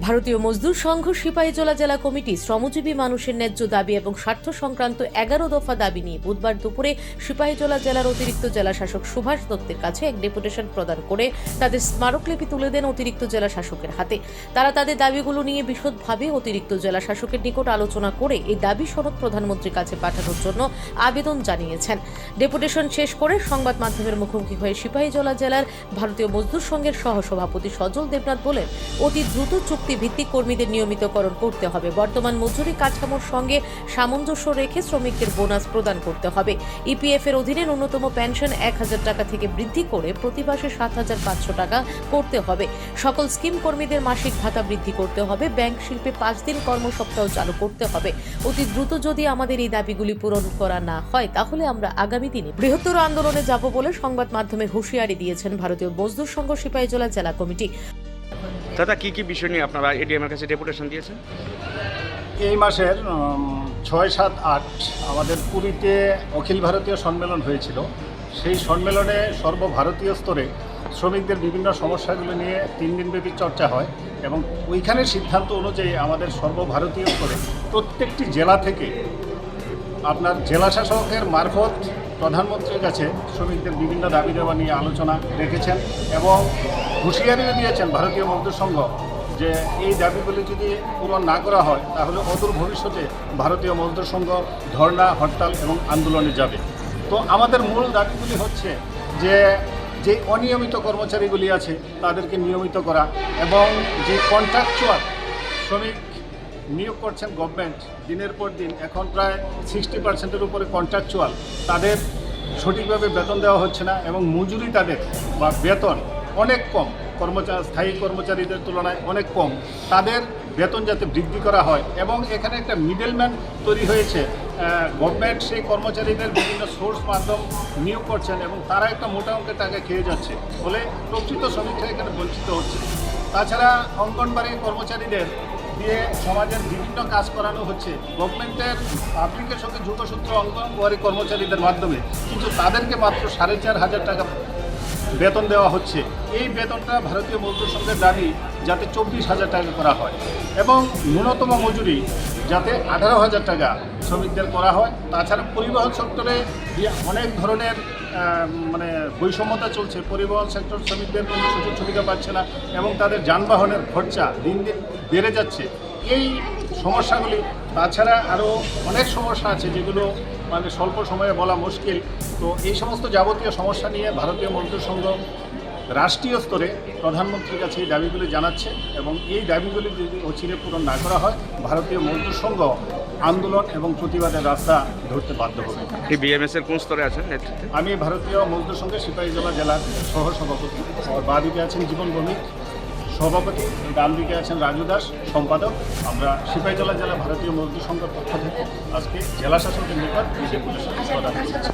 ভারতীয় মজদুর সংঘ সিপাহীজলা জেলা কমিটি শ্রমজীবী মানুষের ন্যায্য দাবি এবং স্বার্থ সংক্রান্ত 11 দফা দাবি নিয়ে বুধবার দুপুরে সিপাহীজলা জেলার অতিরিক্ত জেলা শাসক সুভাষ দত্তের কাছে এক ডেপুটেশন প্রদান করে তাদের স্মারকলিপি তুলে দেন অতিরিক্ত জেলা শাসকের হাতে। তারা তাদের দাবিগুলো নিয়ে বিশদভাবে অতিরিক্ত জেলা শাসকের নিকট আলোচনা করে এই দাবি সনদ প্রধানমন্ত্রীর কাছে পাঠানোর জন্য আবেদন জানিয়েছেন। ডেপুটেশন শেষ করে সংবাদ মাধ্যমের মুখোমুখি হয়ে সিপাহীজলা জেলার ভারতীয় মজদুর সংঘের সহসভাপতি সজল দেবনাথ বলেন, অতি দ্রুত চুক্তিভিত্তিক কর্মীদের নিয়মিতকরণ করতে হবে। বর্তমান মজুরি কাঠামোর সঙ্গে সামঞ্জস্য রেখে শ্রমিকদের বোনাস প্রদান করতে হবে। ইপিএফ এর অধীনে ন্যূনতম পেনশন 1000 টাকা থেকে বৃদ্ধি করে প্রতি মাসে 7500 টাকা করতে হবে। সকল স্কিম কর্মীদের মাসিক ভাতা বৃদ্ধি করতে হবে। ব্যাংক শিল্পে 5 দিন কর্মসপ্তাহ চালু করতে হবে। অতি দ্রুত যদি আমাদের এই দাবিগুলি পূরণ করা না হয় তাহলে আমরা আগামী দিনে বৃহত্তর আন্দোলনে যাব বলে সংবাদ মাধ্যমে হুঁশিয়ারি দিয়েছেন ভারতীয় মজদুর সংঘ সিপাহীজলা জেলা কমিটি। দাদা, কি বিষয় নিয়ে আপনারা এডিএম এর কাছে ডেপুটেশন দিয়েছেন? এই মাসের 6, 7, 8 আমাদের পুরীতে অখিল ভারতীয় সম্মেলন হয়েছিল। সেই সম্মেলনে সর্বভারতীয় স্তরে শ্রমিকদের বিভিন্ন সমস্যাগুলো নিয়ে 3 দিনব্যাপী চর্চা হয় এবং ওইখানের সিদ্ধান্ত অনুযায়ী আমাদের সর্বভারতীয় স্তরে প্রত্যেকটি জেলা থেকে আপনার জেলা শাসকের মারফত প্রধানমন্ত্রীর কাছে শ্রমিকদের বিভিন্ন দাবি দেওয়া নিয়ে আলোচনা রেখেছেন এবং হুঁশিয়ারিও দিয়েছেন ভারতীয় মজদুর সংঘ যে এই দাবিগুলি যদি পূরণ না করা হয় তাহলে অদূর ভবিষ্যতে ভারতীয় মজদুর সংঘ ধর্ণা, হরতাল এবং আন্দোলনে যাবে। তো আমাদের মূল দাবিগুলি হচ্ছে যে অনিয়মিত কর্মচারীগুলি আছে তাদেরকে নিয়মিত করা এবং যে কন্ট্রাকচুয়াল শ্রমিক নিয়োগ করছেন গভর্নমেন্ট দিনের পর দিন, এখন প্রায় 60%-এর উপরে কন্ট্রাকচুয়াল, তাদের সঠিকভাবে বেতন দেওয়া হচ্ছে না এবং মজুরি তাদের বা বেতন অনেক কম, স্থায়ী কর্মচারীদের তুলনায় অনেক কম। তাদের বেতন যাতে বৃদ্ধি করা হয় এবং এখানে একটা মিডলম্যান তৈরি হয়েছে। গভর্নমেন্ট সেই কর্মচারীদের বিভিন্ন সোর্স মাধ্যম নিয়োগ করছেন এবং তারা একটা মোটা অঙ্কের টাকা খেয়ে যাচ্ছে, ফলে প্রকৃত শ্রমিকরা এখানে বঞ্চিত হচ্ছে। তাছাড়া অঙ্গনবাড়ি কর্মচারীদের দিয়ে সমাজের বিভিন্ন কাজ করানো হচ্ছে গভর্নমেন্টের পাবলিকের সঙ্গে যোগসূত্র অঙ্গনওয়াড়ি কর্মচারীদের মাধ্যমে, কিন্তু তাদেরকে মাত্র 4500 টাকা বেতন দেওয়া হচ্ছে। এই বেতনটা ভারতীয় মজদুর সংঘের দাবি যাতে 24,000 টাকা করা হয় এবং ন্যূনতম মজুরি যাতে 18,000 টাকা শ্রমিকদের করা হয়। তাছাড়া পরিবহন সেক্টরে অনেক ধরনের বৈষম্যতা চলছে। পরিবহন সেক্টর শ্রমিকদের কোনো সুযোগ সুবিধা পাচ্ছে না এবং তাদের যানবাহনের খরচা দিন দিন বেড়ে যাচ্ছে। এই সমস্যাগুলি, তাছাড়া আরও অনেক সমস্যা আছে যেগুলো স্বল্প সময়ে বলা মুশকিল। তো এই সমস্ত যাবতীয় সমস্যা নিয়ে ভারতীয় মজদুর সংঘ রাষ্ট্রীয় স্তরে প্রধানমন্ত্রীর কাছে এই দাবিগুলি জানাচ্ছে এবং এই দাবিগুলি যদি অচিরে পূরণ না করা হয় ভারতীয় মজদুর সংঘ আন্দোলন এবং প্রতিবাদের রাস্তা ধরতে বাধ্য হবে। এই বিএমএস এর কোন স্তরে আছেন নেতৃত্বে? আমি ভারতীয় মজদুর সংঘের সিপাহীজলা জেলার সহসভাপতি। বাঁ দিকে আছেন জীবন ভৌমিক, সভাপতি, ডান দিকে আছেন রাজু দাস, সম্পাদক। আমরা সিপাহীজলা জেলা ভারতীয় মজদুর সংঘের পক্ষ থেকে আজকে জেলা শাসকের নিকট এই ডেপুটেশন প্রদান করেছি।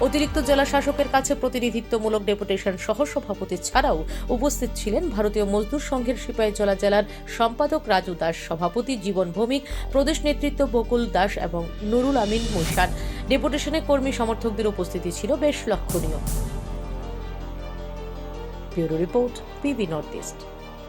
অতিরিক্ত জেলা শাসকের কাছে প্রতিনিধিত্বমূলক ডেপুটেশন সহসভাপতি ছাড়াও উপস্থিত ছিলেন ভারতীয় মজদুর সংঘের সিপাহীজলা জেলার সম্পাদক রাজু দাস, সভাপতি জীবন ভৌমিক, প্রদেশ নেতৃত্ব বকুল দাস এবং নুরুল আমিন মুশান। ডেপুটেশনে কর্মী সমর্থকদের উপস্থিতি ছিল বেশ লক্ষণীয়। Bureau report, PB north east.